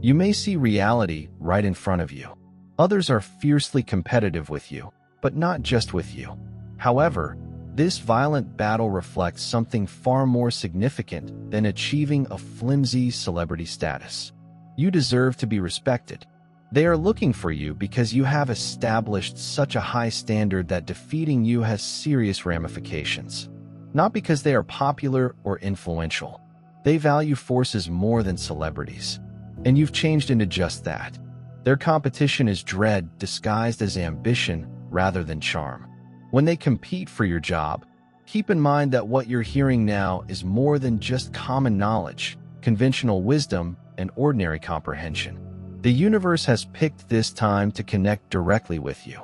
You may see reality right in front of you. Others are fiercely competitive with you, but not just with you. However, this violent battle reflects something far more significant than achieving a flimsy celebrity status. You deserve to be respected. They are looking for you because you have established such a high standard that defeating you has serious ramifications. Not because they are popular or influential. They value forces more than celebrities. And you've changed into just that. Their competition is dread disguised as ambition rather than charm. When they compete for your job, keep in mind that what you're hearing now is more than just common knowledge, conventional wisdom, and ordinary comprehension. The universe has picked this time to connect directly with you.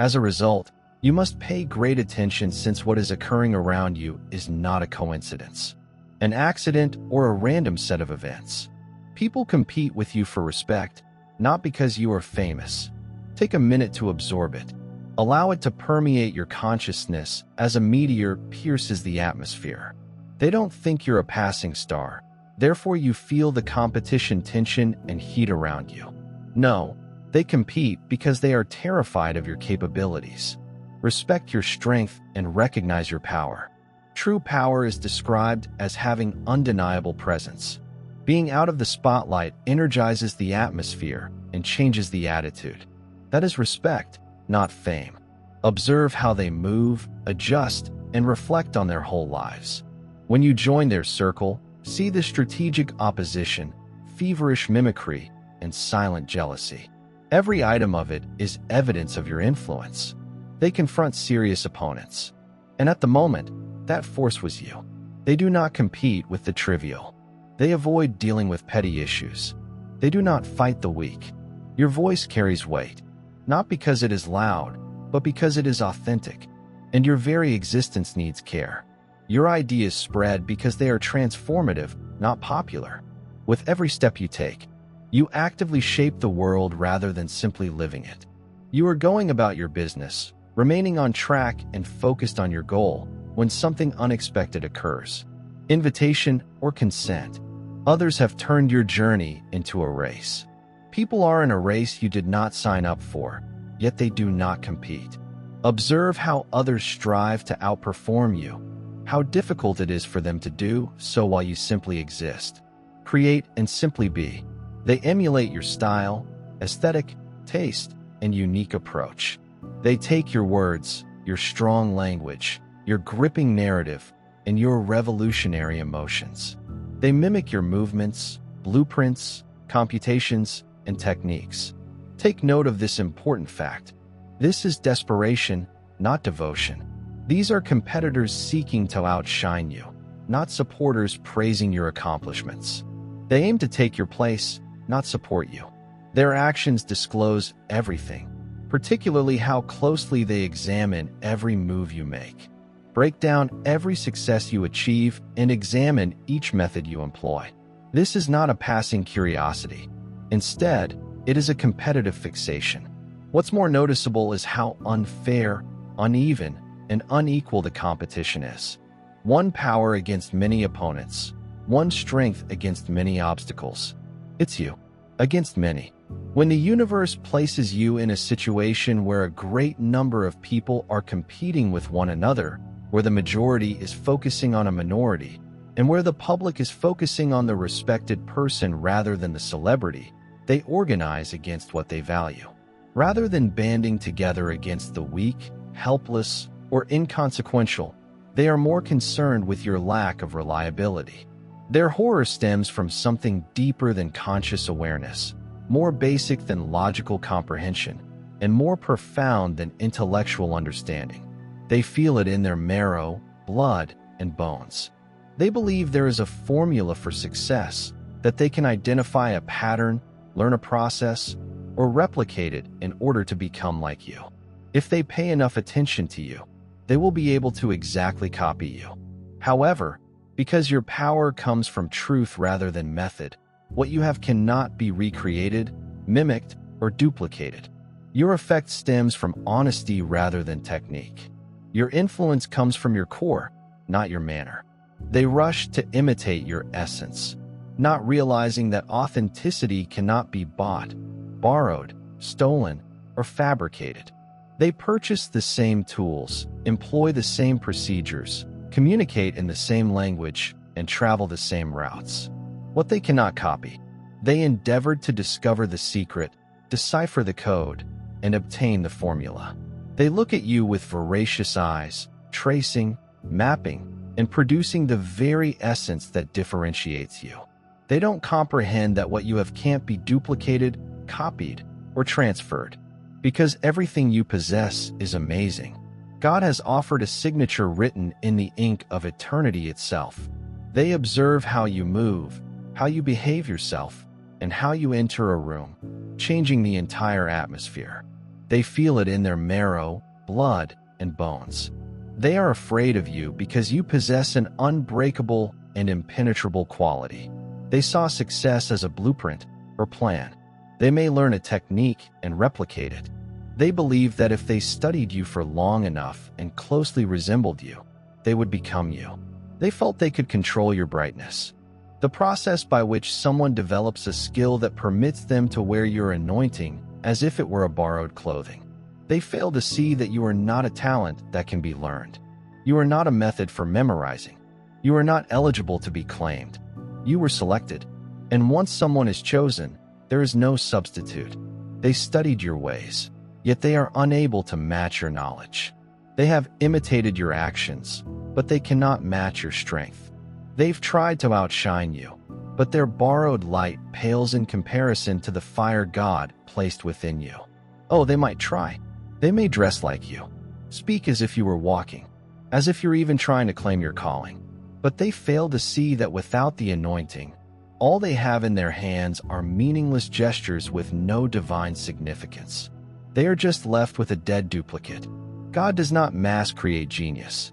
As a result, you must pay great attention since what is occurring around you is not a coincidence, an accident, or a random set of events. People compete with you for respect, not because you are famous. Take a minute to absorb it. Allow it to permeate your consciousness as a meteor pierces the atmosphere. They don't think you're a passing star. Therefore, you feel the competition tension and heat around you. No, they compete because they are terrified of your capabilities. Respect your strength and recognize your power. True power is described as having undeniable presence. Being out of the spotlight energizes the atmosphere and changes the attitude. That is respect, not fame. Observe how they move, adjust, and reflect on their whole lives. When you join their circle, see the strategic opposition, feverish mimicry, and silent jealousy. Every item of it is evidence of your influence. They confront serious opponents. And at the moment, that force was you. They do not compete with the trivial. They avoid dealing with petty issues. They do not fight the weak. Your voice carries weight, not because it is loud, but because it is authentic, and your very existence needs care. Your ideas spread because they are transformative, not popular. With every step you take, you actively shape the world rather than simply living it. You are going about your business, remaining on track and focused on your goal when something unexpected occurs. Invitation or consent. Others have turned your journey into a race. People are in a race you did not sign up for, yet they do not compete. Observe how others strive to outperform you, how difficult it is for them to do so while you simply exist. Create and simply be. They emulate your style, aesthetic, taste, and unique approach. They take your words, your strong language, your gripping narrative, and your revolutionary emotions. They mimic your movements, blueprints, computations, and techniques. Take note of this important fact. This is desperation, not devotion. These are competitors seeking to outshine you, not supporters praising your accomplishments. They aim to take your place, not support you. Their actions disclose everything, particularly how closely they examine every move you make. Break down every success you achieve and examine each method you employ. This is not a passing curiosity. Instead, it is a competitive fixation. What's more noticeable is how unfair, uneven, and unequal the competition is. One power against many opponents, one strength against many obstacles. It's you against many. When the universe places you in a situation where a great number of people are competing with one another, where the majority is focusing on a minority, and where the public is focusing on the respected person rather than the celebrity, they organize against what they value. Rather than banding together against the weak, helpless, or inconsequential, they are more concerned with your lack of reliability. Their horror stems from something deeper than conscious awareness, more basic than logical comprehension, and more profound than intellectual understanding. They feel it in their marrow, blood, and bones. They believe there is a formula for success, that they can identify a pattern, learn a process, or replicate it in order to become like you. If they pay enough attention to you, they will be able to exactly copy you. However, because your power comes from truth rather than method, what you have cannot be recreated, mimicked, or duplicated. Your effect stems from honesty rather than technique. Your influence comes from your core, not your manner. They rush to imitate your essence. not realizing that authenticity cannot be bought, borrowed, stolen, or fabricated. They purchase the same tools, employ the same procedures, communicate in the same language, and travel the same routes. What they cannot copy. They endeavored to discover the secret, decipher the code, and obtain the formula. They look at you with voracious eyes, tracing, mapping, and producing the very essence that differentiates you. They don't comprehend that what you have can't be duplicated, copied, or transferred, because everything you possess is amazing. God has offered a signature written in the ink of eternity itself. They observe how you move, how you behave yourself, and how you enter a room, changing the entire atmosphere. They feel it in their marrow, blood, and bones. They are afraid of you because you possess an unbreakable and impenetrable quality. They saw success as a blueprint or plan. They may learn a technique and replicate it. They believe that if they studied you for long enough and closely resembled you, they would become you. They felt they could control your brightness. The process by which someone develops a skill that permits them to wear your anointing as if it were a borrowed clothing. They fail to see that you are not a talent that can be learned. You are not a method for memorizing. You are not eligible to be claimed. You were selected. And once someone is chosen, there is no substitute. They studied your ways, yet they are unable to match your knowledge. They have imitated your actions, but they cannot match your strength. They've tried to outshine you, but their borrowed light pales in comparison to the fire God placed within you. Oh, they might try. They may dress like you, speak as if you were walking, as if you're even trying to claim your calling. But they fail to see that without the anointing, all they have in their hands are meaningless gestures with no divine significance. They are just left with a dead duplicate. God does not mass create genius.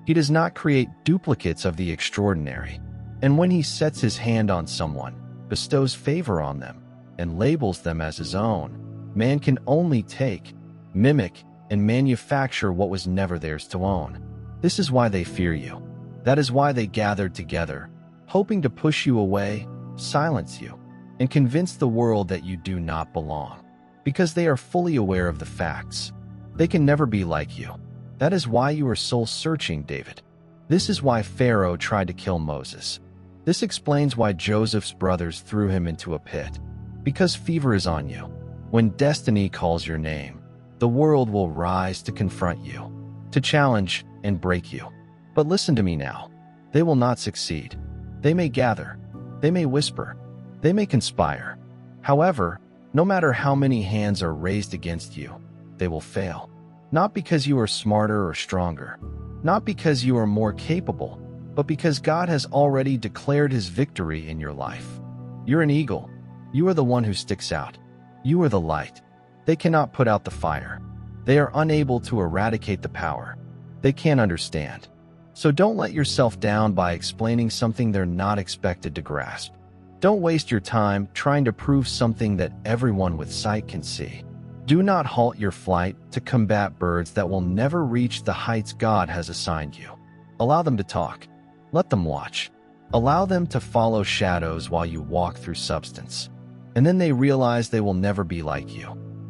He does not create duplicates of the extraordinary. And when he sets his hand on someone, bestows favor on them, and labels them as his own, man can only take, mimic, and manufacture what was never theirs to own. This is why they fear you. That is why they gathered together, hoping to push you away, silence you, and convince the world that you do not belong. Because they are fully aware of the facts. They can never be like you. That is why you are soul-searching, David. This is why Pharaoh tried to kill Moses. This explains why Joseph's brothers threw him into a pit. Because fever is on you. When destiny calls your name, the world will rise to confront you, to challenge and break you. But listen to me now. They will not succeed. They may gather. They may whisper. They may conspire. However, no matter how many hands are raised against you, they will fail. Not because you are smarter or stronger, not because you are more capable, but because God has already declared his victory in your life. You're an eagle. You are the one who sticks out. You are the light. They cannot put out the fire. They are unable to eradicate the power. They can't understand. So don't let yourself down by explaining something they're not expected to grasp. Don't waste your time trying to prove something that everyone with sight can see. Do not halt your flight to combat birds that will never reach the heights God has assigned you. Allow them to talk. Let them watch. Allow them to follow shadows while you walk through substance. And then they realize they will never be like you.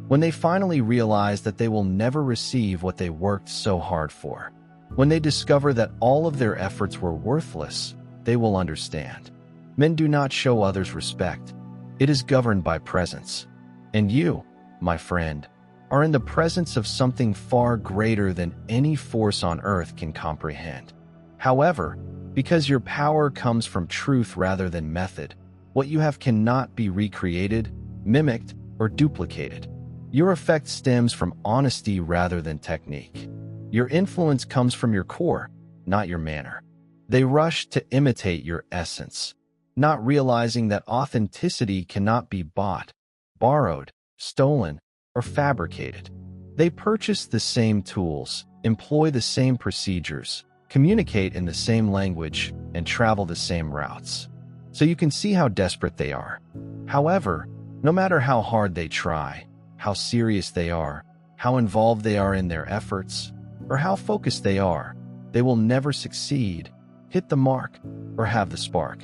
When they finally realize that they will never receive what they worked so hard for. When they discover that all of their efforts were worthless, they will understand. Men do not show others respect. It is governed by presence. And you, my friend, are in the presence of something far greater than any force on earth can comprehend. However, because your power comes from truth rather than method, what you have cannot be recreated, mimicked, or duplicated. Your effect stems from honesty rather than technique. Your influence comes from your core, not your manner. They rush to imitate your essence, not realizing that authenticity cannot be bought, borrowed, stolen, or fabricated. They purchase the same tools, employ the same procedures, communicate in the same language, and travel the same routes. So you can see how desperate they are. However, no matter how hard they try, how serious they are, how involved they are in their efforts, or how focused they are, they will never succeed, hit the mark, or have the spark.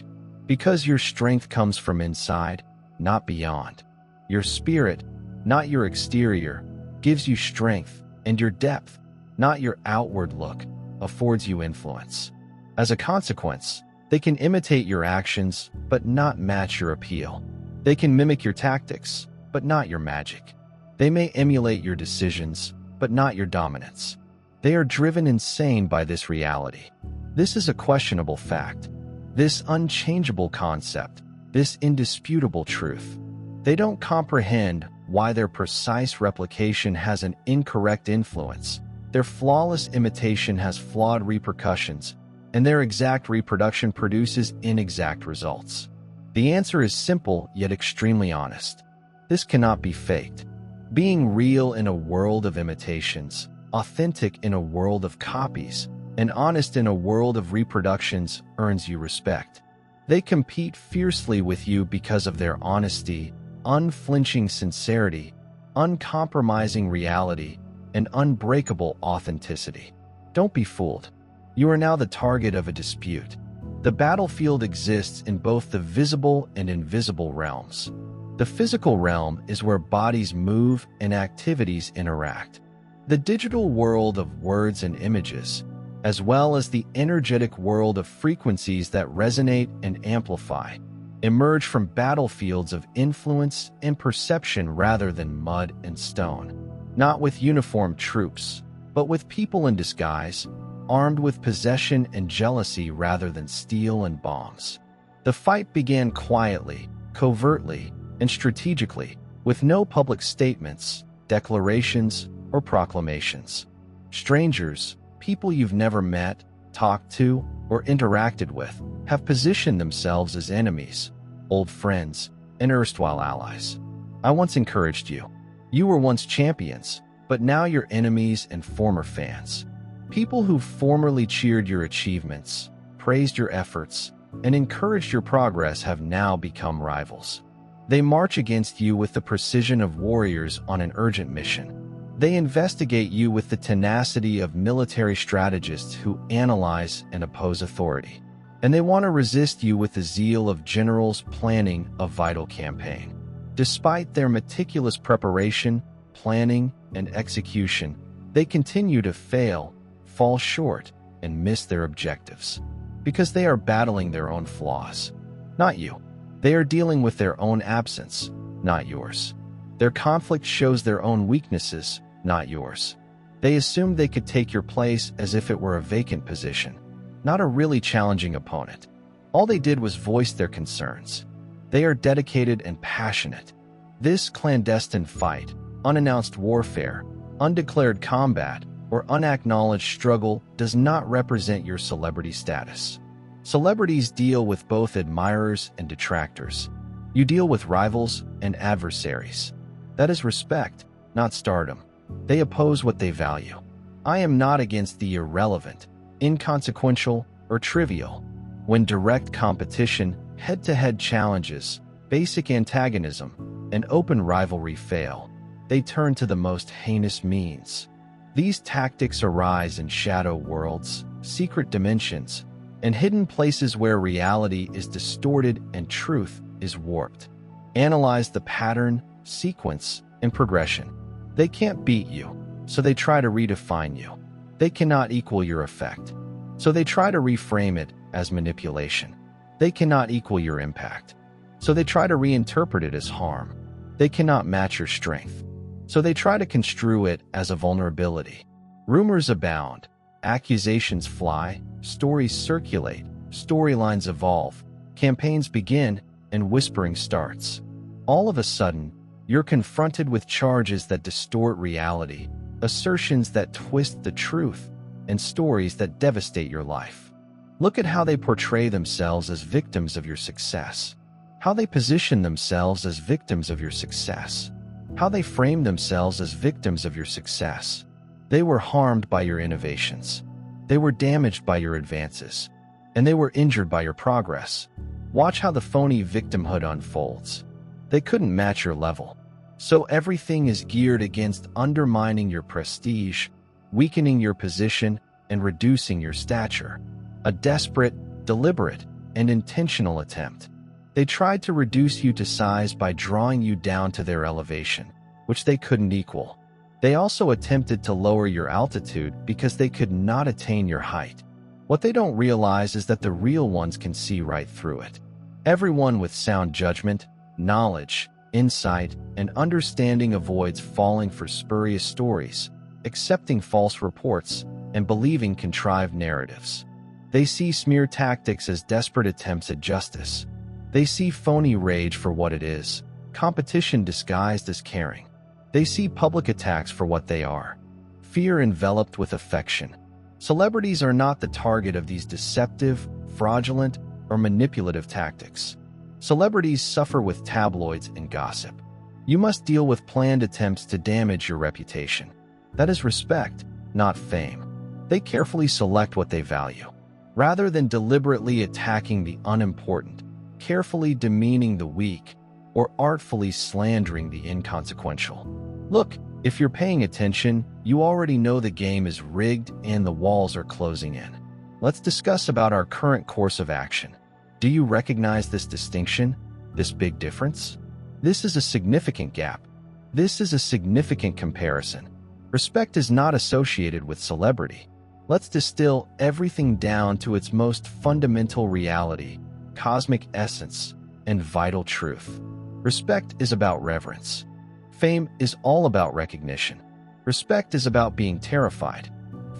Because your strength comes from inside, not beyond. Your spirit, not your exterior, gives you strength, and your depth, not your outward look, affords you influence. As a consequence, they can imitate your actions, but not match your appeal. They can mimic your tactics, but not your magic. They may emulate your decisions, but not your dominance. They are driven insane by this reality. This is a questionable fact. This unchangeable concept, this indisputable truth. They don't comprehend why their precise replication has an incorrect influence, their flawless imitation has flawed repercussions, and their exact reproduction produces inexact results. The answer is simple yet extremely honest. This cannot be faked. Being real in a world of imitations, authentic in a world of copies, and honest in a world of reproductions earns you respect. They compete fiercely with you because of their honesty, unflinching sincerity, uncompromising reality, and unbreakable authenticity. Don't be fooled. You are now the target of a dispute. The battlefield exists in both the visible and invisible realms. The physical realm is where bodies move and activities interact. The digital world of words and images, as well as the energetic world of frequencies that resonate and amplify, emerge from battlefields of influence and perception rather than mud and stone. Not with uniformed troops, but with people in disguise, armed with possession and jealousy rather than steel and bombs. The fight began quietly, covertly, and strategically, with no public statements, declarations, or proclamations. Strangers, people you've never met, talked to, or interacted with, have positioned themselves as enemies, old friends, and erstwhile allies. I once encouraged you. You were once champions, but now you're enemies and former fans. People who formerly cheered your achievements, praised your efforts, and encouraged your progress have now become rivals. They march against you with the precision of warriors on an urgent mission. They investigate you with the tenacity of military strategists who analyze and oppose authority. And they want to resist you with the zeal of generals planning a vital campaign. Despite their meticulous preparation, planning, and execution, they continue to fail, fall short, and miss their objectives. Because they are battling their own flaws, not you. They are dealing with their own absence, not yours. Their conflict shows their own weaknesses, not yours. They assumed they could take your place as if it were a vacant position, not a really challenging opponent. All they did was voice their concerns. They are dedicated and passionate. This clandestine fight, unannounced warfare, undeclared combat, or unacknowledged struggle does not represent your celebrity status. Celebrities deal with both admirers and detractors. You deal with rivals and adversaries. That is respect, not stardom. They oppose what they value. I am not against the irrelevant, inconsequential, or trivial. When direct competition, head-to-head challenges, basic antagonism, and open rivalry fail, they turn to the most heinous means. These tactics arise in shadow worlds, secret dimensions, and hidden places where reality is distorted and truth is warped. Analyze the pattern, sequence, and progression. They can't beat you, so they try to redefine you. They cannot equal your effect, so they try to reframe it as manipulation. They cannot equal your impact, so they try to reinterpret it as harm. They cannot match your strength, so they try to construe it as a vulnerability. Rumors abound, accusations fly, stories circulate, storylines evolve, campaigns begin, and whispering starts. All of a sudden, you're confronted with charges that distort reality, assertions that twist the truth, and stories that devastate your life. Look at how they portray themselves as victims of your success, how they position themselves as victims of your success, how they frame themselves as victims of your success. They were harmed by your innovations. They were damaged by your advances, and they were injured by your progress. Watch how the phony victimhood unfolds. They couldn't match your level, so everything is geared against undermining your prestige, weakening your position, and reducing your stature. A desperate, deliberate, and intentional attempt. They tried to reduce you to size by drawing you down to their elevation, which they couldn't equal. They also attempted to lower your altitude because they could not attain your height. What they don't realize is that the real ones can see right through it. Everyone with sound judgment, knowledge, insight, and understanding avoids falling for spurious stories, accepting false reports, and believing contrived narratives. They see smear tactics as desperate attempts at justice. They see phony rage for what it is, competition disguised as caring. They see public attacks for what they are, fear enveloped with affection. Celebrities are not the target of these deceptive, fraudulent, or manipulative tactics. Celebrities suffer with tabloids and gossip. You must deal with planned attempts to damage your reputation. That is respect, not fame. They carefully select what they value. Rather than deliberately attacking the unimportant, carefully demeaning the weak, or artfully slandering the inconsequential. Look, if you're paying attention, you already know the game is rigged and the walls are closing in. Let's discuss about our current course of action. Do you recognize this distinction, this big difference? This is a significant gap. This is a significant comparison. Respect is not associated with celebrity. Let's distill everything down to its most fundamental reality, cosmic essence, and vital truth. Respect is about reverence. Fame is all about recognition. Respect is about being terrified.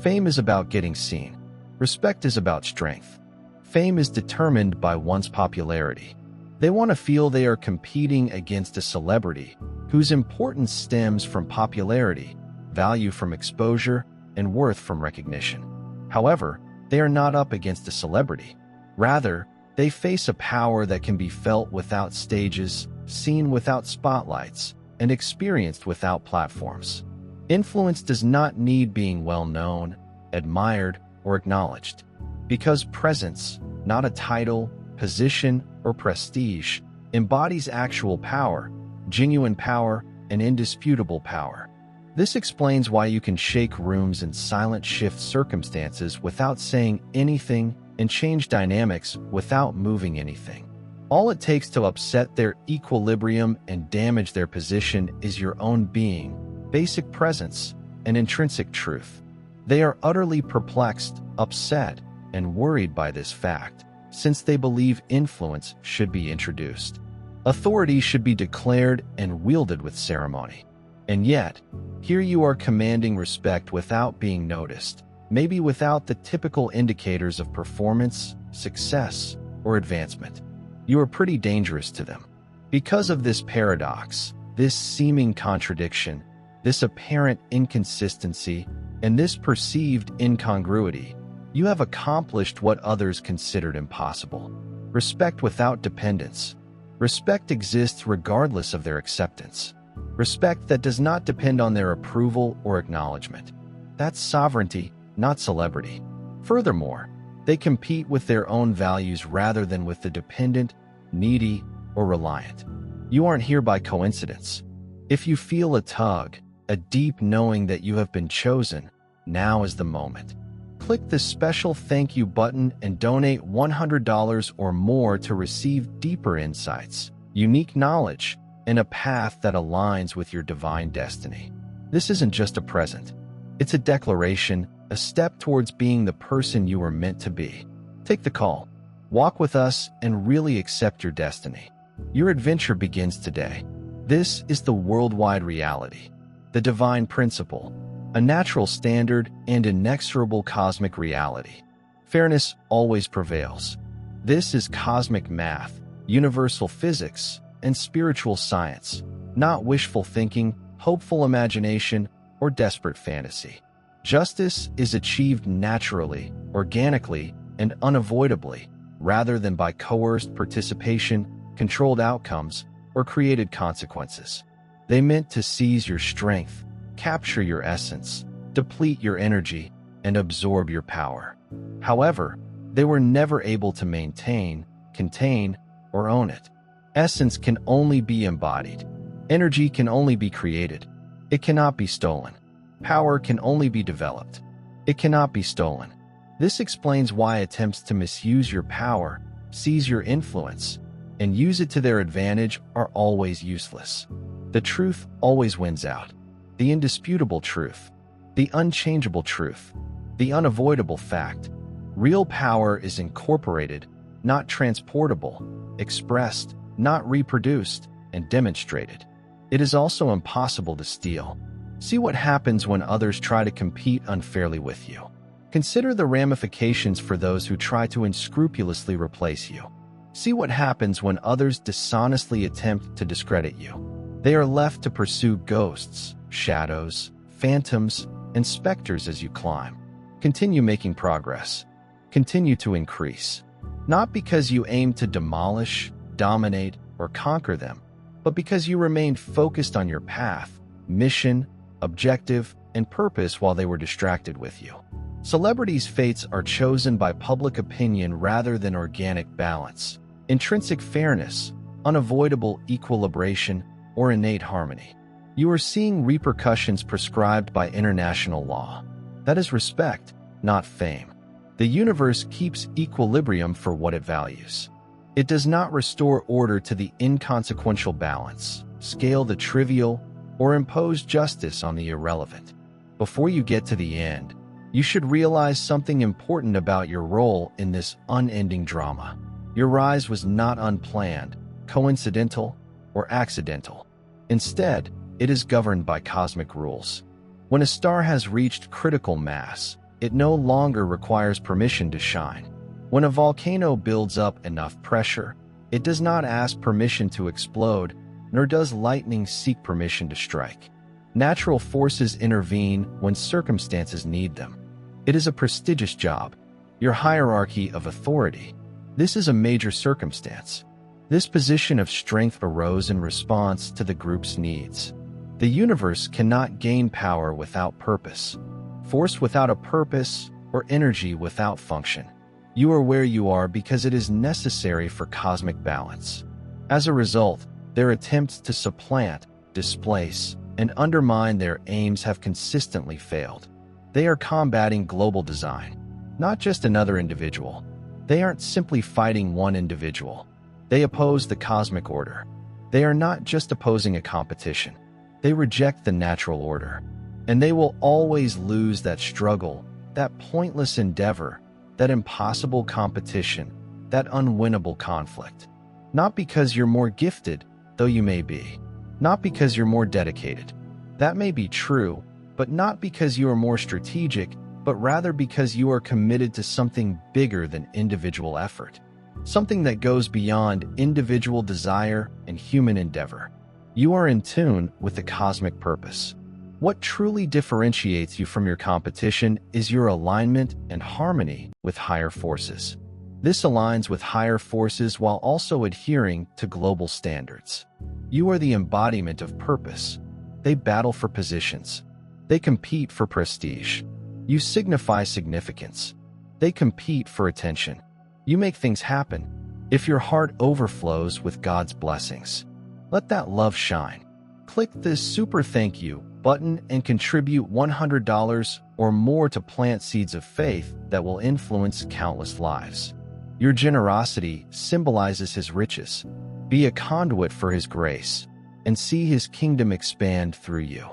Fame is about getting seen. Respect is about strength. Fame is determined by one's popularity. They want to feel they are competing against a celebrity whose importance stems from popularity, value from exposure, and worth from recognition. However, they are not up against a celebrity. Rather, they face a power that can be felt without stages, seen without spotlights, and experienced without platforms. Influence does not need being well known, admired, or acknowledged. Because presence, not a title, position, or prestige, embodies actual power, genuine power, and indisputable power. This explains why you can shake rooms and silent shift circumstances without saying anything and change dynamics without moving anything. All it takes to upset their equilibrium and damage their position is your own being, basic presence, and intrinsic truth. They are utterly perplexed, upset, and worried by this fact, since they believe influence should be introduced. Authority should be declared and wielded with ceremony. And yet, here you are commanding respect without being noticed, maybe without the typical indicators of performance, success, or advancement. You are pretty dangerous to them. Because of this paradox, this seeming contradiction, this apparent inconsistency, and this perceived incongruity, you have accomplished what others considered impossible. Respect without dependence. Respect exists regardless of their acceptance. Respect that does not depend on their approval or acknowledgement. That's sovereignty, not celebrity. Furthermore, they compete with their own values rather than with the dependent, needy, or reliant. You aren't here by coincidence. If you feel a tug, a deep knowing that you have been chosen, now is the moment. Click the special thank you button and donate $100 or more to receive deeper insights, unique knowledge, and a path that aligns with your divine destiny. This isn't just a present. It's a declaration, a step towards being the person you were meant to be. Take the call. Walk with us and really accept your destiny. Your adventure begins today. This is the worldwide reality, the divine principle, a natural standard and inexorable cosmic reality. Fairness always prevails. This is cosmic math, universal physics, and spiritual science, not wishful thinking, hopeful imagination, or desperate fantasy. Justice is achieved naturally, organically, and unavoidably, rather than by coerced participation, controlled outcomes, or created consequences. They meant to seize your strength, capture your essence, deplete your energy, and absorb your power. However, they were never able to maintain, contain, or own it. Essence can only be embodied. Energy can only be created. It cannot be stolen. Power can only be developed. It cannot be stolen. This explains why attempts to misuse your power, seize your influence, and use it to their advantage are always useless. The truth always wins out. The indisputable truth. The unchangeable truth. The unavoidable fact. Real power is incorporated, not transportable, expressed, not reproduced, and demonstrated. It is also impossible to steal. See what happens when others try to compete unfairly with you. Consider the ramifications for those who try to unscrupulously replace you. See what happens when others dishonestly attempt to discredit you. They are left to pursue ghosts, shadows, phantoms, and specters as you climb. Continue making progress. Continue to increase. Not because you aim to demolish, dominate, or conquer them, but because you remained focused on your path, mission, objective, and purpose while they were distracted with you. Celebrities' fates are chosen by public opinion rather than organic balance, intrinsic fairness, unavoidable equilibration, or innate harmony. You are seeing repercussions prescribed by international law. That is respect, not fame. The universe keeps equilibrium for what it values. It does not restore order to the inconsequential balance, scale the trivial, or impose justice on the irrelevant. Before you get to the end, you should realize something important about your role in this unending drama. Your rise was not unplanned, coincidental, or accidental. Instead, it is governed by cosmic rules. When a star has reached critical mass, it no longer requires permission to shine. When a volcano builds up enough pressure, it does not ask permission to explode, nor does lightning seek permission to strike. Natural forces intervene when circumstances need them. It is a prestigious job, your hierarchy of authority. This is a major circumstance. This position of strength arose in response to the group's needs. The universe cannot gain power without purpose, force without a purpose, or energy without function. You are where you are because it is necessary for cosmic balance. As a result, their attempts to supplant, displace, and undermine their aims have consistently failed. They are combating global design, not just another individual. They aren't simply fighting one individual. They oppose the cosmic order. They are not just opposing a competition. They reject the natural order. And they will always lose that struggle, that pointless endeavor, that impossible competition, that unwinnable conflict. Not because you're more gifted, though you may be. Not because you're more dedicated. That may be true, but not because you are more strategic, but rather because you are committed to something bigger than individual effort. Something that goes beyond individual desire and human endeavor. You are in tune with the cosmic purpose. What truly differentiates you from your competition is your alignment and harmony with higher forces. This aligns with higher forces while also adhering to global standards. You are the embodiment of purpose. They battle for positions. They compete for prestige. You signify significance. They compete for attention. You make things happen. If your heart overflows with God's blessings, let that love shine. Click this super thank you button and contribute $100 or more to plant seeds of faith that will influence countless lives. Your generosity symbolizes His riches. Be a conduit for His grace and see His kingdom expand through you.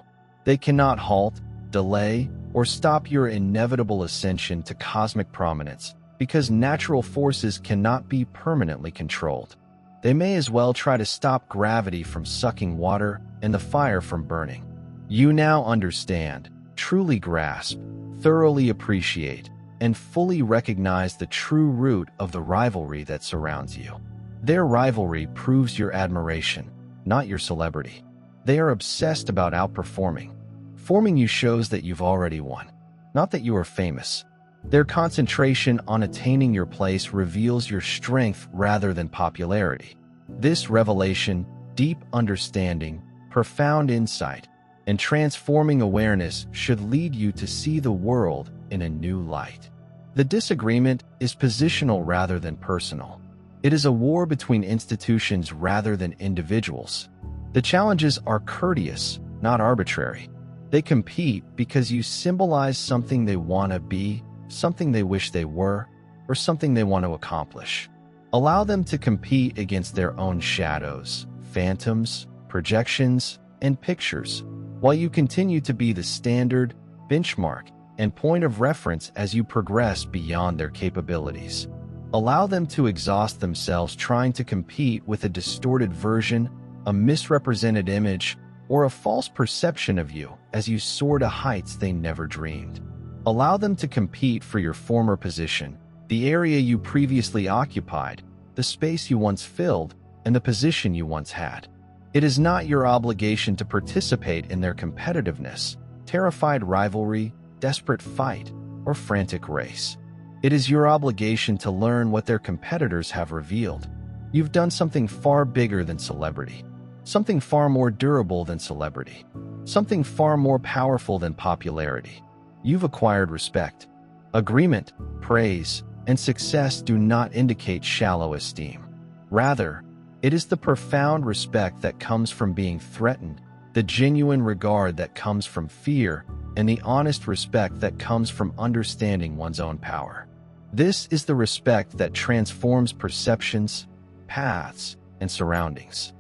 They cannot halt, delay, or stop your inevitable ascension to cosmic prominence because natural forces cannot be permanently controlled. They may as well try to stop gravity from sucking water and the fire from burning. You now understand, truly grasp, thoroughly appreciate, and fully recognize the true root of the rivalry that surrounds you. Their rivalry proves your admiration, not your celebrity. They are obsessed about outperforming. Forming you shows that you've already won, not that you are famous. Their concentration on attaining your place reveals your strength rather than popularity. This revelation, deep understanding, profound insight, and transforming awareness should lead you to see the world in a new light. The disagreement is positional rather than personal. It is a war between institutions rather than individuals. The challenges are courteous, not arbitrary. They compete because you symbolize something they want to be, something they wish they were, or something they want to accomplish. Allow them to compete against their own shadows, phantoms, projections, and pictures, while you continue to be the standard, benchmark, and point of reference as you progress beyond their capabilities. Allow them to exhaust themselves trying to compete with a distorted version, a misrepresented image, or a false perception of you as you soar to heights they never dreamed. Allow them to compete for your former position, the area you previously occupied, the space you once filled, and the position you once had. It is not your obligation to participate in their competitiveness, terrified rivalry, desperate fight, or frantic race. It is your obligation to learn what their competitors have revealed. You've done something far bigger than celebrity, something far more durable than celebrity, something far more powerful than popularity. You've acquired respect. Agreement, praise, and success do not indicate shallow esteem. Rather, it is the profound respect that comes from being threatened, the genuine regard that comes from fear, and the honest respect that comes from understanding one's own power. This is the respect that transforms perceptions, paths, and surroundings.